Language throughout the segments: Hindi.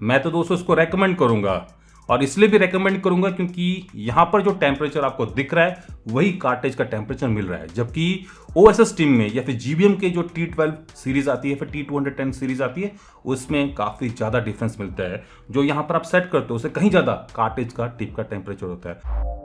मैं तो दोस्तों इसको रेकमेंड करूंगा, और इसलिए भी रेकमेंड करूंगा क्योंकि यहाँ पर जो टेम्परेचर आपको दिख रहा है वही कार्टेज का टेम्परेचर मिल रहा है, जबकि OSS टीम में या फिर GBM के जो T12 सीरीज आती है फिर T210 सीरीज आती है उसमें काफ़ी ज़्यादा डिफरेंस मिलता है। जो यहाँ पर आप सेट करते हो उससे कहीं ज़्यादा कार्टेज का टिप का टेम्परेचर होता है।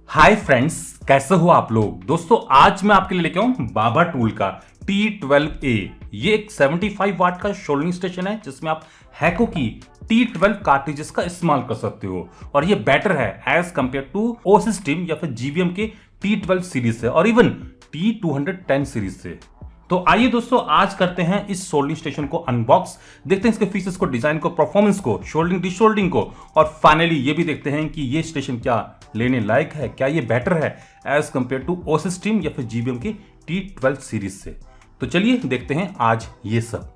हाय फ्रेंड्स, कैसे हो आप लोग। दोस्तों आज मैं आपके लिए लेके आऊं बाबा टूल का T12A। ये एक 75 वाट का शोल्डरिंग स्टेशन है जिसमें आप हैको की T12 कार्ट्रिजेस का इस्तेमाल कर सकते हो, और ये बेटर है as compare to OSS team या फिर GBM के T12 सीरीज से और इवन T210 सीरीज से। तो आइए दोस्तों आज करते हैं इस सोल्डिंग स्टेशन को अनबॉक्स, देखते हैं इसके फीचर्स को, डिजाइन को, परफॉर्मेंस को, शोल्डिंग डिशोल्डिंग को, और फाइनली ये भी देखते हैं कि ये स्टेशन क्या लेने लायक है, क्या ये बेटर है as compare to OSS team या फिर GBM के T12 सीरीज से। तो चलिए देखते हैं आज ये सब।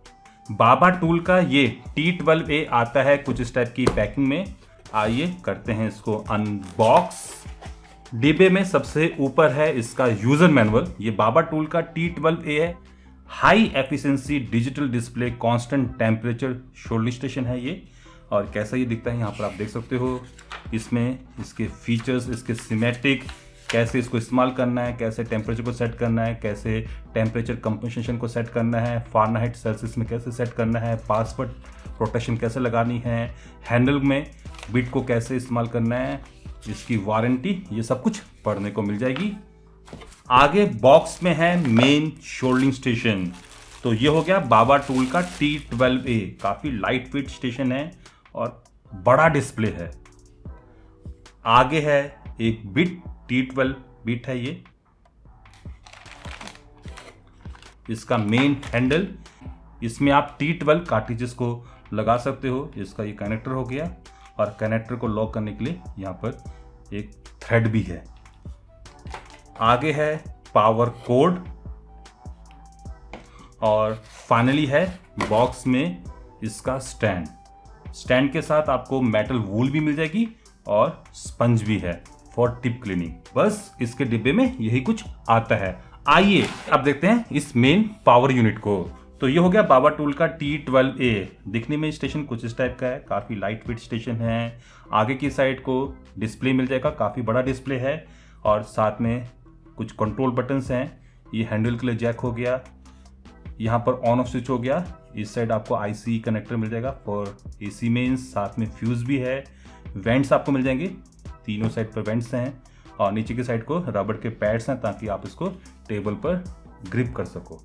बाबा टूल का ये T12A आता है कुछ इस टाइप की पैकिंग में। आइए करते हैं इसको अनबॉक्स। डिब्बे में सबसे ऊपर है इसका यूजर मैनुअल। ये बाबा टूल का T12A है। High efficiency digital display constant temperature soldering station है ये, और कैसा ये दिखता है यहाँ पर आप देख सकते हो। इसमें इसके फीचर्स, इसके सिमेटिक, कैसे इसको इस्तेमाल करना है, कैसे टेम्परेचर को सेट करना है, कैसे टेम्परेचर कंपनसेशन को सेट करना है, फ़ारेनहाइट सेल्सियस में कैसे सेट करना है, पासवर्ड प्रोटेक्शन कैसे लगानी है, हैंडल में बिट को कैसे इस्तेमाल करना है, इसकी वारंटी, ये सब कुछ पढ़ने को मिल जाएगी। आगे बॉक्स में है मेन शोल्डिंग स्टेशन। तो ये हो गया बाबा टूल का T12A। काफ़ी लाइट वेट स्टेशन है और बड़ा डिस्प्ले है। आगे है एक बिट, T12 बिट है ये। इसका मेन हैंडल, इसमें आप T12 कार्ट्रिजेस को लगा सकते हो। इसका ये कनेक्टर हो गया, और कनेक्टर को लॉक करने के लिए यहाँ पर एक थ्रेड भी है। आगे है पावर कोड, और फाइनली है बॉक्स में इसका स्टैंड के साथ आपको मेटल वूल भी मिल जाएगी और स्पंज भी है फॉर टिप क्लीनिंग। बस इसके डिब्बे में यही कुछ आता है। आइए अब देखते हैं इस मेन पावर यूनिट को। तो ये हो गया बाबा टूल का T12A। दिखने में स्टेशन कुछ इस टाइप का है, काफ़ी लाइट वेट स्टेशन है। आगे की साइड को डिस्प्ले मिल जाएगा, काफ़ी बड़ा डिस्प्ले है, और साथ में कुछ कंट्रोल बटन्स हैं। ये हैंडल के लिए जैक हो गया, यहाँ पर ऑन ऑफ स्विच हो गया। इस साइड आपको IC कनेक्टर मिल जाएगा फॉर AC मेंस, साथ में फ्यूज भी है। वेंट्स आपको मिल जाएंगे, तीनों साइड पर वेंट्स हैं, और नीचे की साइड को रबड़ के पैड्स हैं ताकि आप इसको टेबल पर ग्रिप कर सको।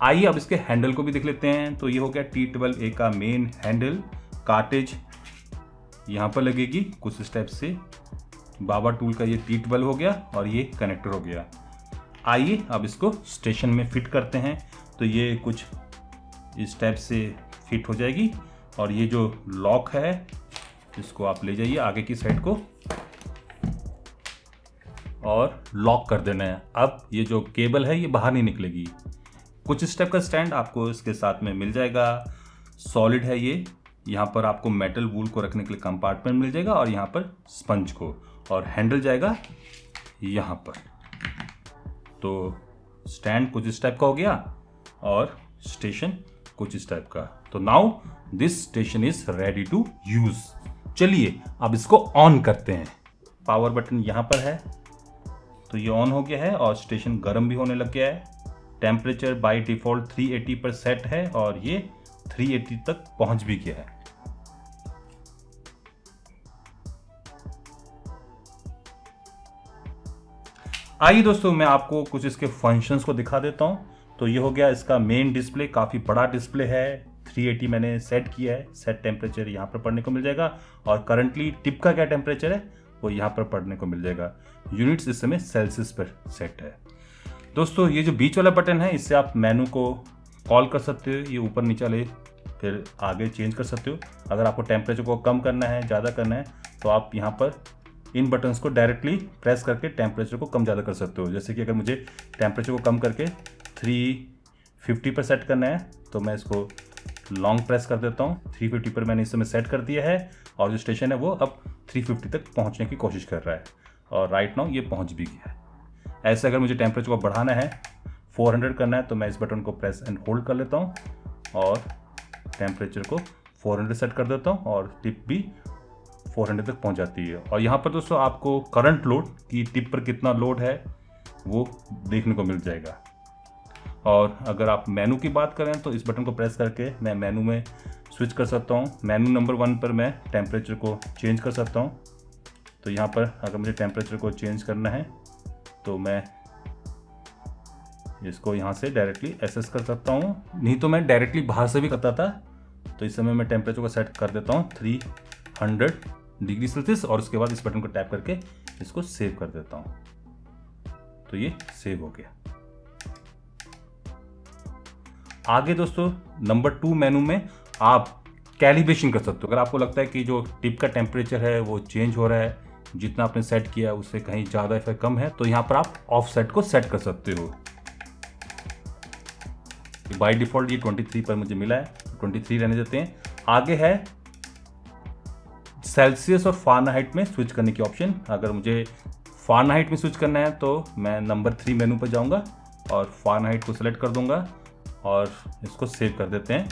आइए अब इसके हैंडल को भी देख लेते हैं। तो ये हो गया T12A का मेन हैंडल। कार्टेज यहाँ पर लगेगी कुछ इस टाइप से। बाबा टूल का ये T12 हो गया और ये कनेक्टर हो गया। आइए अब इसको स्टेशन में फिट करते हैं। तो ये कुछ इस टाइप से फिट हो जाएगी, और ये जो लॉक है इसको आप ले जाइए आगे की साइड को और लॉक कर देना है। अब ये जो केबल है ये बाहर नहीं निकलेगी। कुछ स्टेप का स्टैंड आपको इसके साथ में मिल जाएगा। सॉलिड है ये। यहाँ पर आपको मेटल वूल को रखने के लिए कंपार्टमेंट मिल जाएगा, और यहाँ पर स्पंज को, और हैंडल जाएगा यहाँ पर। तो स्टैंड कुछ इस टाइप का हो गया और स्टेशन कुछ इस टाइप का। तो now this station is ready to use. चलिए अब इसको ऑन करते हैं। पावर बटन यहाँ पर है, तो ये ऑन हो गया है और स्टेशन गर्म भी होने लग गया है। टेम्परेचर बाय डिफॉल्ट 380 पर सेट है, और ये 380 तक पहुंच भी गया है। आइए दोस्तों मैं आपको कुछ इसके फंक्शंस को दिखा देता हूं। तो ये हो गया इसका मेन डिस्प्ले, काफ़ी बड़ा डिस्प्ले है। 380 मैंने सेट किया है। सेट टेम्परेचर यहाँ पर पढ़ने को मिल जाएगा, और करंटली टिप का क्या टेम्परेचर है वो यहाँ पर पढ़ने को मिल जाएगा। यूनिट्स इस समय सेल्सियस पर सेट है। दोस्तों ये जो बीच वाला बटन है इससे आप मेनू को कॉल कर सकते हो। ये ऊपर नीचे ले फिर आगे चेंज कर सकते हो। अगर आपको टेम्परेचर को कम करना है, ज़्यादा करना है, तो आप यहाँ पर इन बटन्स को डायरेक्टली प्रेस करके टेम्परेचर को कम ज़्यादा कर सकते हो। जैसे कि अगर मुझे टेम्परेचर को कम करके 350 पर सेट करना है तो मैं इसको लॉन्ग प्रेस कर देता हूँ। 350 पर मैंने इस समय सेट कर दिया है, और जो स्टेशन है वो अब 350 तक पहुँचने की कोशिश कर रहा है, और राइट नाउ ये पहुँच भी गया है। ऐसे अगर मुझे टेम्परेचर को बढ़ाना है, 400 करना है, तो मैं इस बटन को प्रेस एंड होल्ड कर लेता हूँ और टेम्परेचर को 400 सेट कर देता हूँ और टिप भी 400 तक पहुँच जाती है। और यहाँ पर दोस्तों आपको करंट लोड की टिप पर कितना लोड है वो देखने को मिल जाएगा। और अगर आप मेनू की बात करें तो इस बटन को प्रेस करके मैं मेनू में स्विच कर सकता हूँ। मेनू नंबर 1 पर मैं टेम्परेचर को चेंज कर सकता हूँ। तो यहाँ पर अगर मुझे टेम्परेचर को चेंज करना है तो मैं इसको यहाँ से डायरेक्टली एसेस कर सकता हूँ, नहीं तो मैं डायरेक्टली बाहर से भी करता था। तो इस समय मैं टेम्परेचर को सेट कर देता हूँ 300 डिग्री सेल्सियस और उसके बाद इस बटन को टैप करके इसको सेव कर देता हूँ। तो ये सेव हो गया। आगे दोस्तों नंबर 2 मेनू में आप कैलिब्रेशन कर सकते हो। अगर आपको लगता है कि जो टिप का टेम्परेचर है वो चेंज हो रहा है, जितना आपने सेट किया है उससे कहीं ज़्यादा या कम है, तो यहाँ पर आप ऑफ सेट को सेट कर सकते हो। बाय डिफॉल्ट ये 23 पर मुझे मिला है, 23 रहने देते हैं। आगे है सेल्सियस और फ़ारेनहाइट में स्विच करने की ऑप्शन। अगर मुझे फ़ारेनहाइट में स्विच करना है तो मैं नंबर 3 मेनू पर जाऊँगा और फ़ारेनहाइट को सिलेक्ट कर दूँगा और इसको सेव कर देते हैं।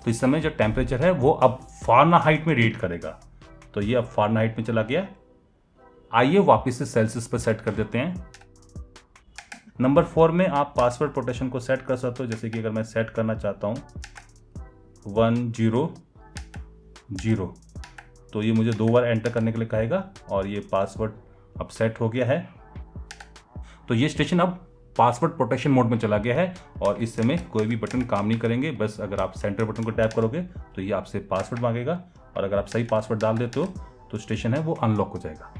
तो इस समय जो टेम्परेचर है वो अब फ़ारेनहाइट में रीड करेगा। तो ये अब फ़ारेनहाइट में चला गया। आइए वापस से सेल्सियस पर सेट कर देते हैं। नंबर 4 में आप पासवर्ड प्रोटेक्शन को सेट कर सकते हो। जैसे कि अगर मैं सेट करना चाहता हूँ 100, तो ये मुझे 2 बार एंटर करने के लिए कहेगा और ये पासवर्ड अब सेट हो गया है। तो ये स्टेशन अब पासवर्ड प्रोटेक्शन मोड में चला गया है और इस समय कोई भी बटन काम नहीं करेंगे। बस अगर आप सेंटर बटन को टैप करोगे तो ये आपसे पासवर्ड मांगेगा और अगर आप सही पासवर्ड डाल देते हो तो स्टेशन है वो अनलॉक हो जाएगा।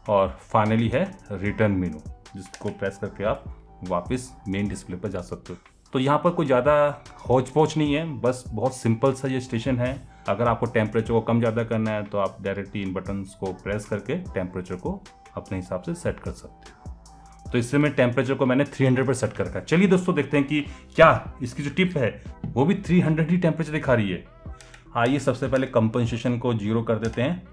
और फाइनली है रिटर्न मेनू, जिसको प्रेस करके आप वापस मेन डिस्प्ले पर जा सकते हो। तो यहाँ पर कोई ज़्यादा हौच पौच नहीं है, बस बहुत सिंपल सा ये स्टेशन है। अगर आपको टेम्परेचर को कम ज़्यादा करना है तो आप डायरेक्टली इन बटन्स को प्रेस करके टेम्परेचर को अपने हिसाब से सेट कर सकते हो। तो इससे मैं टेम्परेचर को मैंने 300 पर सेट कर रखा है। चलिए दोस्तों देखते हैं कि क्या इसकी जो टिप है वो भी 300 ही टेम्परेचर दिखा रही है। आइए सबसे पहले कंपनसेशन को 0 कर देते हैं।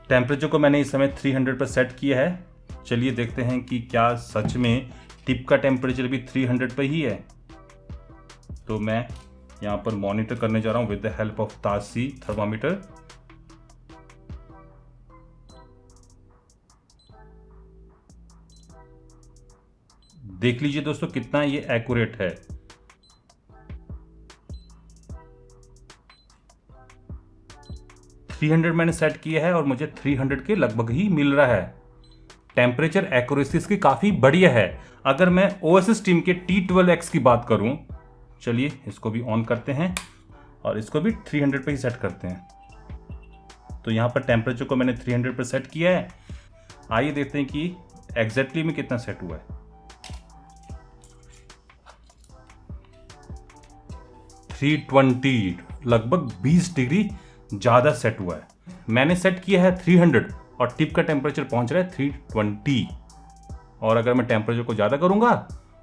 टेम्परेचर को मैंने इस समय 300 पर सेट किया है। चलिए देखते हैं कि क्या सच में टिप का टेम्परेचर भी 300 पर ही है। तो मैं यहाँ पर मॉनिटर करने जा रहा हूँ विद द हेल्प ऑफ तासी थर्मामीटर। देख लीजिए दोस्तों कितना ये एक्यूरेट है। मैंने सेट किया है और मुझे 300 के लगभग ही मिल रहा है। टेम्परेचर एक्यूरेसी इसकी काफ़ी बढ़िया है। अगर मैं ओएसएस टीम के T12X की बात करूं, चलिए इसको भी ऑन करते हैं और इसको भी 300 पे ही सेट करते हैं। तो यहाँ पर टेम्परेचर को मैंने 300 पर सेट किया है। आइए देखते हैं कि एग्जैक्टली में कितना सेट हुआ है। 320, लगभग 20 डिग्री ज़्यादा सेट हुआ है। मैंने सेट किया है 300 और टिप का टेम्परेचर पहुंच रहा है 320। और अगर मैं टेम्परेचर को ज़्यादा करूंगा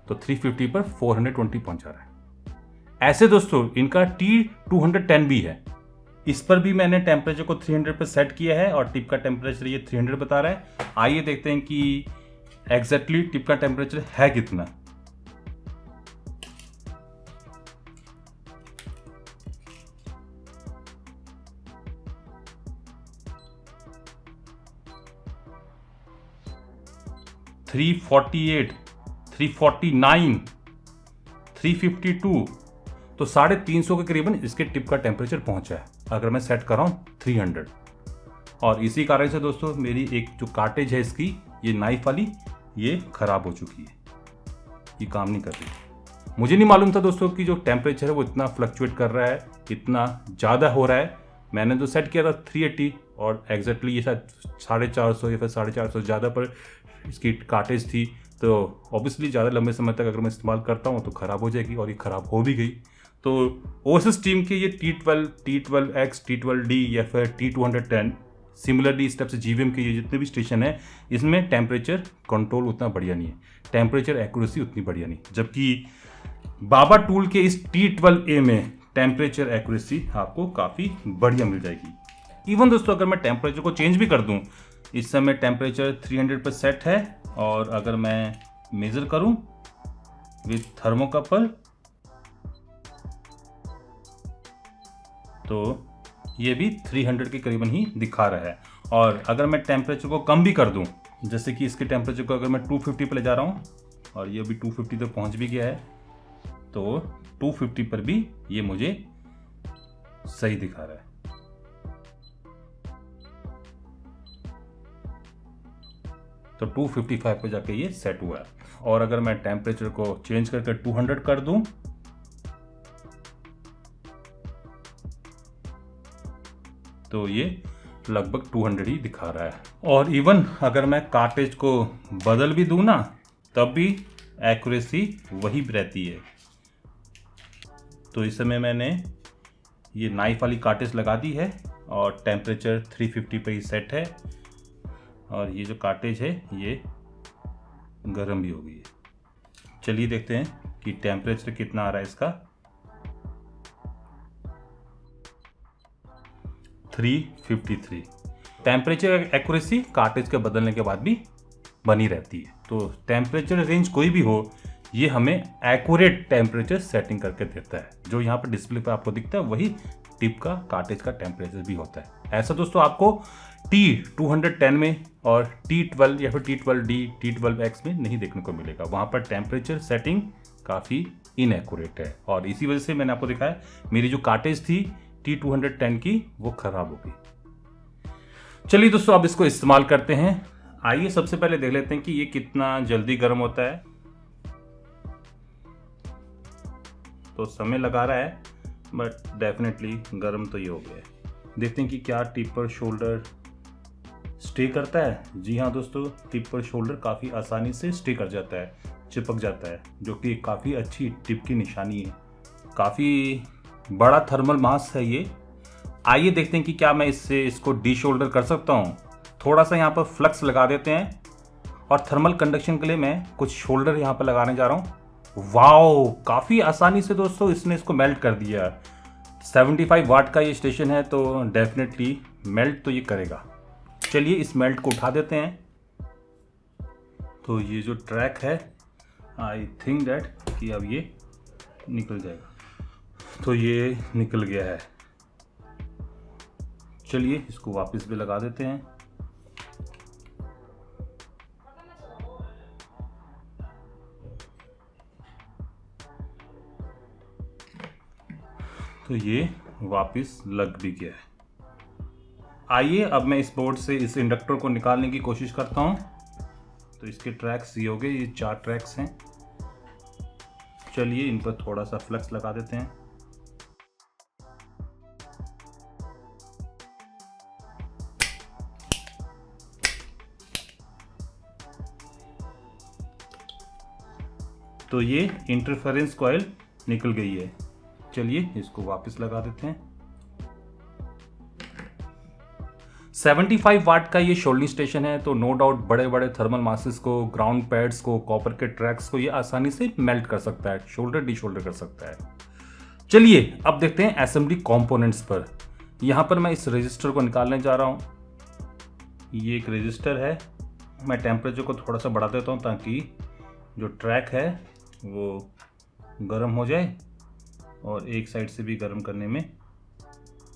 तो 350 पर 420 पहुंच जा रहा है। ऐसे दोस्तों इनका T210 भी है। इस पर भी मैंने टेम्परेचर को 300 पर सेट किया है और टिप का टेम्परेचर ये 300 बता रहा है। आइए देखते हैं कि एग्जैक्टली टिप का टेम्परेचर है कितना। $348, $349, $352, तो 350 के करीबन इसके टिप का टेम्परेचर पहुंचा है अगर मैं सेट कर रहा हूँ 300। और इसी कारण से दोस्तों मेरी एक जो कार्टेज है इसकी, ये नाइफ वाली, ये ख़राब हो चुकी है, ये काम नहीं कर रही। मुझे नहीं मालूम था दोस्तों कि जो टेम्परेचर है वो इतना फ्लक्चुएट कर रहा है, इतना ज़्यादा हो रहा है। मैंने तो सेट किया था 380 और एग्जैक्टली ये शायद 450 या फिर 450 ज़्यादा पर इसकी कार्टेज थी। तो ऑब्वियसली ज़्यादा लंबे समय तक अगर मैं इस्तेमाल करता हूँ तो ख़राब हो जाएगी और ये ख़राब हो भी गई। तो ओएसएस टीम के ये T12, T12X, T12D या फिर T210, सिमिलरली इस टाइप से जीवीएम के ये जितने भी स्टेशन है, इसमें टेम्परेचर कंट्रोल उतना बढ़िया नहीं है, टेम्परेचर एक्यूरेसी उतनी बढ़िया नहीं। जबकि बाबा टूल के इस T12A में टेम्परेचर एक्यूरेसी आपको काफ़ी बढ़िया मिल जाएगी। इवन दोस्तों अगर मैं टेम्परेचर को चेंज भी कर दूं, इस समय टेम्परेचर 300 पर सेट है, और अगर मैं मेज़र करूं विथ थर्मोकपल तो ये भी 300 के करीबन ही दिखा रहा है। और अगर मैं टेम्परेचर को कम भी कर दूं, जैसे कि इसके टेम्परेचर को अगर मैं 250 पे ले जा रहा हूं और ये अभी 250 तक पहुंच भी गया है, तो 250 पर भी ये मुझे सही दिखा रहा है। तो 255 पे जाके ये सेट हुआ है। और अगर मैं टेम्परेचर को चेंज करके 200 कर दूं तो ये लगभग 200 ही दिखा रहा है। और इवन अगर मैं कार्टेज को बदल भी दूं ना, तब भी एक्यूरेसी वही रहती है। तो इस समय मैंने ये नाइफ वाली कार्टेज लगा दी है और टेम्परेचर 350 पे ही सेट है, और ये जो कार्टेज है ये गर्म भी हो गई है। चलिए देखते हैं कि टेम्परेचर कितना आ रहा है इसका। 353। टेम्परेचर एक्यूरेसी कार्टेज के बदलने के बाद भी बनी रहती है। तो टेम्परेचर रेंज कोई भी हो, ये हमें एक्यूरेट टेम्परेचर सेटिंग करके देता है। जो यहाँ पर डिस्प्ले पर आपको दिखता है वही टिप का कार्टेज का टेम्परेचर भी होता है। ऐसा दोस्तों आपको T210 में और T12 या फिर T12D, T12X में नहीं देखने को मिलेगा। वहाँ पर टेम्परेचर सेटिंग काफ़ी इनएक्यूरेट है, और इसी वजह से मैंने आपको दिखाया मेरी जो कार्टेज थी T210 की वो खराब हो गई। चलिए दोस्तों अब इसको इस्तेमाल करते हैं। आइए सबसे पहले देख लेते हैं कि ये कितना जल्दी गर्म होता है। तो समय लगा रहा है बट डेफिनेटली गर्म तो ये हो गया है। देखते हैं कि क्या टिप पर शोल्डर स्टे करता है। जी हाँ दोस्तों, टिप पर शोल्डर काफ़ी आसानी से स्टे कर जाता है, चिपक जाता है, जो कि काफ़ी अच्छी टिप की निशानी है। काफ़ी बड़ा थर्मल मास है ये। आइए देखते हैं कि क्या मैं इसको डी शोल्डर कर सकता हूँ। थोड़ा सा यहाँ पर फ्लक्स लगा देते हैं, और थर्मल कंडक्शन के लिए मैं कुछ शोल्डर यहाँ पर लगाने जा रहा हूँ। वाओ, काफ़ी आसानी से दोस्तों इसने इसको मेल्ट कर दिया। 75 वाट का ये स्टेशन है तो डेफिनेटली मेल्ट तो ये करेगा। चलिए इस मेल्ट को उठा देते हैं। तो ये जो ट्रैक है, आई थिंक दैट कि अब ये निकल जाएगा। तो ये निकल गया है। चलिए इसको वापस भी लगा देते हैं। तो ये वापस लग भी गया है। आइए अब मैं इस बोर्ड से इस इंडक्टर को निकालने की कोशिश करता हूँ। तो इसके ट्रैक्स ये हो गए, ये 4 ट्रैक्स हैं। चलिए इन पर थोड़ा सा फ्लक्स लगा देते हैं। तो ये इंटरफेरेंस कॉइल निकल गई है। चलिए इसको वापस लगा देते हैं। 75 वाट का ये शोल्डरिंग स्टेशन है, तो नो डाउट बड़े बड़े थर्मल मासेस को, ग्राउंड पैड्स को, कॉपर के ट्रैक्स को ये आसानी से मेल्ट कर सकता है, शोल्डर डी शोल्डर कर सकता है। चलिए अब देखते हैं असेंबली कंपोनेंट्स पर। यहाँ पर मैं इस रजिस्टर को निकालने जा रहा हूँ। ये एक रजिस्टर है। मैं टेम्परेचर को थोड़ा सा बढ़ा देता हूँ ताकि जो ट्रैक है वो गर्म हो जाए, और एक साइड से भी गर्म करने में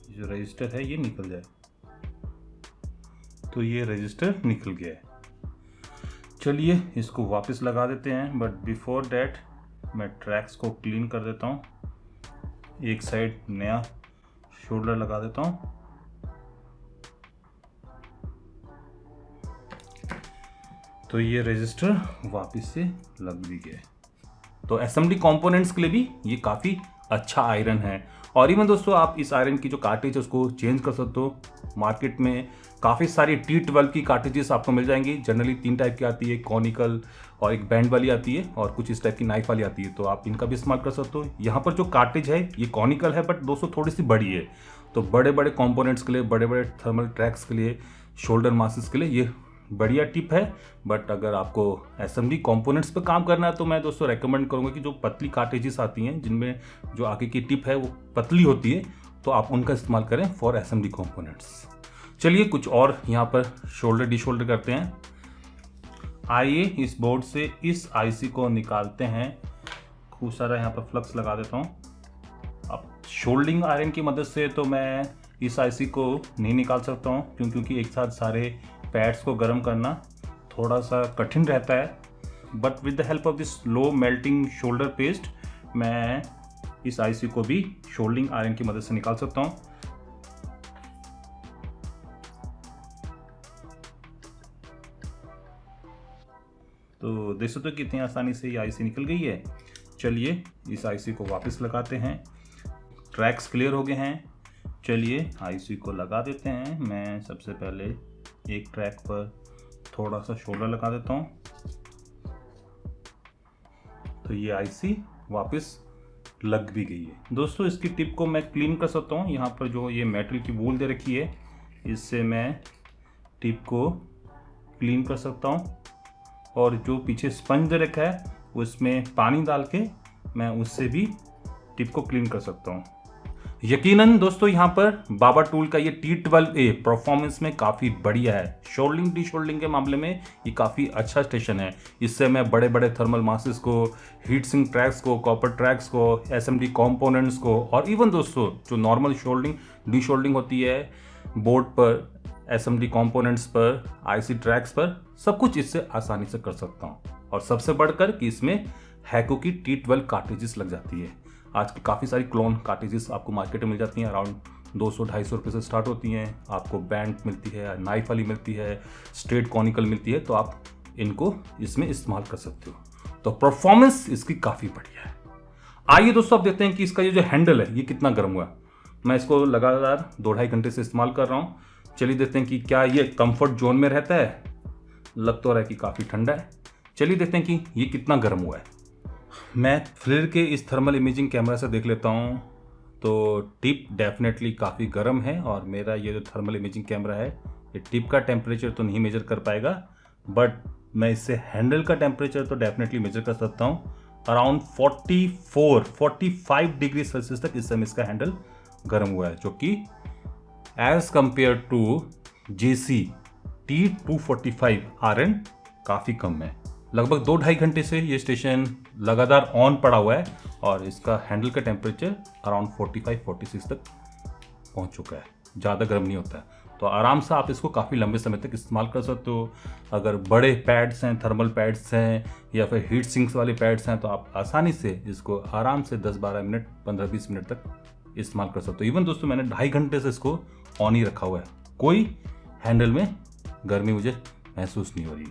जो रजिस्टर है ये निकल जाए। तो ये रजिस्टर निकल गया है। चलिए इसको वापस लगा देते हैं, बट बिफोर डैट मैं ट्रैक्स को क्लीन कर देता हूँ। एक साइड नया शोल्डर लगा देता हूँ। तो ये रजिस्टर वापस से लग भी गया है। तो असेंबली कंपोनेंट्स के लिए भी ये काफ़ी अच्छा आयरन है। और इवन दोस्तों आप इस आयरन की जो कार्टेज है उसको चेंज कर सकते हो। मार्केट में काफ़ी सारी T12 की कार्टेजेस आपको मिल जाएंगी। जनरली 3 टाइप की आती है, कॉनिकल और एक बैंड वाली आती है, और कुछ इस टाइप की नाइफ वाली आती है। तो आप इनका भी इस्तेमाल कर सकते हो। यहाँ पर जो कार्टेज है ये कॉनिकल है, बट दोस्तों थोड़ी सी बड़ी है। तो बड़े बड़े कॉम्पोनेंट्स के लिए, बड़े बड़े थर्मल ट्रैक्स के लिए, शोल्डर मासेस के लिए ये बढ़िया टिप है। बट अगर आपको असेंबली कंपोनेंट्स पे काम करना है तो मैं दोस्तों रेकमेंड करूंगा कि जो पतली कार्टेजेस आती हैं, जिनमें जो आगे की टिप है वो पतली होती है, तो आप उनका इस्तेमाल करें फॉर असेंबली कंपोनेंट्स। चलिए कुछ और यहाँ पर शोल्डर डी शोल्डर करते हैं। आइए इस बोर्ड से इस आईसी को निकालते हैं। खूब सारा यहाँ पर फ्लक्स लगा देता हूँ। अब शोल्डिंग आयरन की मदद से तो मैं इस आईसी को नहीं निकाल सकता हूँ, क्योंकि एक साथ सारे पैड्स को गर्म करना थोड़ा सा कठिन रहता है। But with the help of this low melting shoulder paste मैं इस आईसी को भी शोल्डिंग आयरन की मदद से निकाल सकता हूँ। तो देख सकते हो कितनी आसानी से ये आईसी निकल गई है। चलिए इस आईसी को वापस लगाते हैं। ट्रैक्स क्लियर हो गए हैं। चलिए आईसी को लगा देते हैं। मैं सबसे पहले एक ट्रैक पर थोड़ा सा शोल्डर लगा देता हूँ, तो ये आईसी वापस लग भी गई है। दोस्तों इसकी टिप को मैं क्लीन कर सकता हूँ। यहाँ पर जो ये मेटल की वूल दे रखी है, इससे मैं टिप को क्लीन कर सकता हूँ। और जो पीछे स्पंज दे रखा है उसमें पानी डाल के मैं उससे भी टिप को क्लीन कर सकता हूँ। यकीनन दोस्तों यहाँ पर बाबा टूल का ये T12A परफॉर्मेंस में काफ़ी बढ़िया है। शोल्डिंग डी शोल्डिंग के मामले में ये काफ़ी अच्छा स्टेशन है। इससे मैं बड़े बड़े थर्मल मासेस को, हीट सिंक ट्रैक्स को, कॉपर ट्रैक्स को, SMD कंपोनेंट्स को, और इवन दोस्तों जो नॉर्मल शोल्डिंग डी शोल्डिंग होती है बोर्ड पर, SMD कंपोनेंट्स पर, IC ट्रैक्स पर, सब कुछ इससे आसानी से कर सकता हूँ। और सबसे बढ़कर कि इसमें हैको की T12 कार्ट्रिजेस लग जाती है। आजकल काफ़ी सारी क्लोन कार्ट्रिजेस आपको मार्केट में मिल जाती हैं। अराउंड 200-250 रुपये से स्टार्ट होती हैं। आपको बैंड मिलती है, नाइफ वाली मिलती है, स्ट्रेट कॉनिकल मिलती है, तो आप इनको इसमें इस्तेमाल कर सकते हो। तो परफॉर्मेंस इसकी काफ़ी बढ़िया है। आइए दोस्तों अब देखते हैं कि इसका ये जो हैंडल है ये कितना गर्म हुआ। मैं इसको लगातार 2-2.5 घंटे से इस्तेमाल कर रहा हूँ। चलिए देखते हैं कि क्या ये कंफर्ट जोन में रहता है। लग तो रहा है कि काफ़ी ठंडा है। चलिए देखते हैं कि ये कितना गर्म हुआ है। मैं फ्लिर के इस थर्मल इमेजिंग कैमरा से देख लेता हूँ, तो टिप डेफिनेटली काफ़ी गर्म है। और मेरा ये जो थर्मल इमेजिंग कैमरा है ये टिप का टेम्परेचर तो नहीं मेजर कर पाएगा, बट मैं इससे हैंडल का टेम्परेचर तो डेफिनेटली मेजर कर सकता हूँ। अराउंड 44-45 डिग्री सेल्सियस तक इस समय इसका हैंडल गर्म हुआ है, जो कि as compare to JC T245 RN काफ़ी कम है। लगभग 2-2.5 घंटे से ये स्टेशन लगातार ऑन पड़ा हुआ है और इसका हैंडल का टेम्परेचर अराउंड 45-46 तक पहुंच चुका है। ज़्यादा गर्म नहीं होता है, तो आराम से आप इसको काफ़ी लंबे समय तक इस्तेमाल कर सकते हो। अगर बड़े पैड्स हैं, थर्मल पैड्स हैं या फिर हीट सिंक्स वाले पैड्स हैं, तो आप आसानी से इसको आराम से 10-12 मिनट, 15-20 मिनट तक इस्तेमाल कर सकते हो। इवन दोस्तों मैंने 2.5 घंटे से इसको ऑन ही रखा हुआ है, कोई हैंडल में गर्मी मुझे महसूस नहीं हो रही।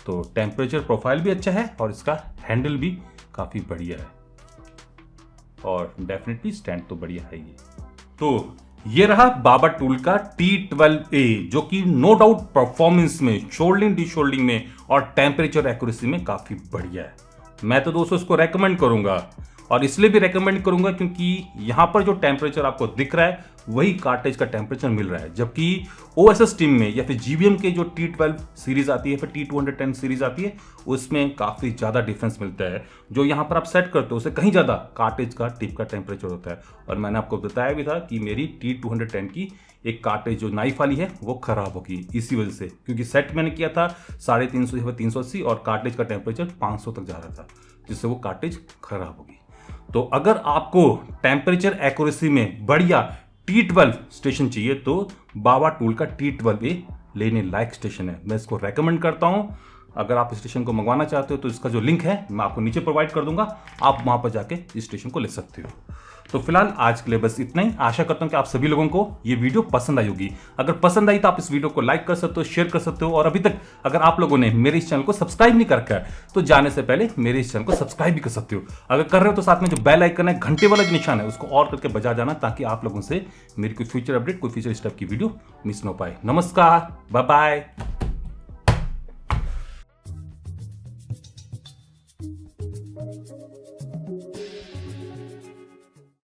तो टेम्परेचर प्रोफाइल भी अच्छा है और इसका हैंडल भी काफ़ी बढ़िया है, और डेफिनेटली स्टैंड तो बढ़िया है ये। तो ये रहा बाबा टूल का T12A, जो कि नो डाउट परफॉर्मेंस में, शोल्डिंग डी शोल्डिंग में और टेम्परेचर एक्यूरेसी में काफ़ी बढ़िया है। मैं तो दोस्तों इसको रेकमेंड करूंगा, और इसलिए भी रेकमेंड करूंगा क्योंकि यहाँ पर जो टेम्परेचर आपको दिख रहा है वही कार्टेज का टेम्परेचर मिल रहा है। जबकि OSS टीम में या फिर GBM के जो T12 सीरीज आती है, फिर T210 सीरीज आती है, उसमें काफ़ी ज़्यादा डिफरेंस मिलता है। जो यहाँ पर आप सेट करते हो उससे कहीं ज़्यादा कार्टेज का टिप का टेम्परेचर होता है। और मैंने आपको बताया भी था कि मेरी T210 की एक कार्टेज जो नाइफ वाली है वो ख़राब होगी इसी वजह से, क्योंकि सेट मैंने किया था 350 या फिर 380 और कार्टेज का टेम्परेचर 500 तक जा रहा था, जिससे वो कार्टेज ख़राब होगी। तो अगर आपको टेम्परेचर एक्यूरेसी में बढ़िया T12 स्टेशन चाहिए तो बाबा टूल का T12A लेने लायक स्टेशन है। मैं इसको रेकमेंड करता हूं। अगर आप इस स्टेशन को मंगवाना चाहते हो तो इसका जो लिंक है मैं आपको नीचे प्रोवाइड कर दूंगा, आप वहां पर जाके इस स्टेशन को ले सकते हो। तो फिलहाल आज के लिए बस इतना ही। आशा करता हूं कि आप सभी लोगों को ये वीडियो पसंद आई होगी। अगर पसंद आई तो आप इस वीडियो को लाइक कर सकते हो, शेयर कर सकते हो, और अभी तक अगर आप लोगों ने मेरे इस चैनल को सब्सक्राइब नहीं कर रखा है तो जाने से पहले मेरे इस चैनल को सब्सक्राइब भी कर सकते हो। अगर कर रहे हो तो साथ में जो बेल आइकन है, घंटे वाला जो निशान है, उसको और करके बजा जाना, ताकि आप लोगों से मेरी कोई फ्यूचर अपडेट, कोई फ्यूचर स्टेप की वीडियो मिस ना हो पाए। नमस्कार, बाय बाय।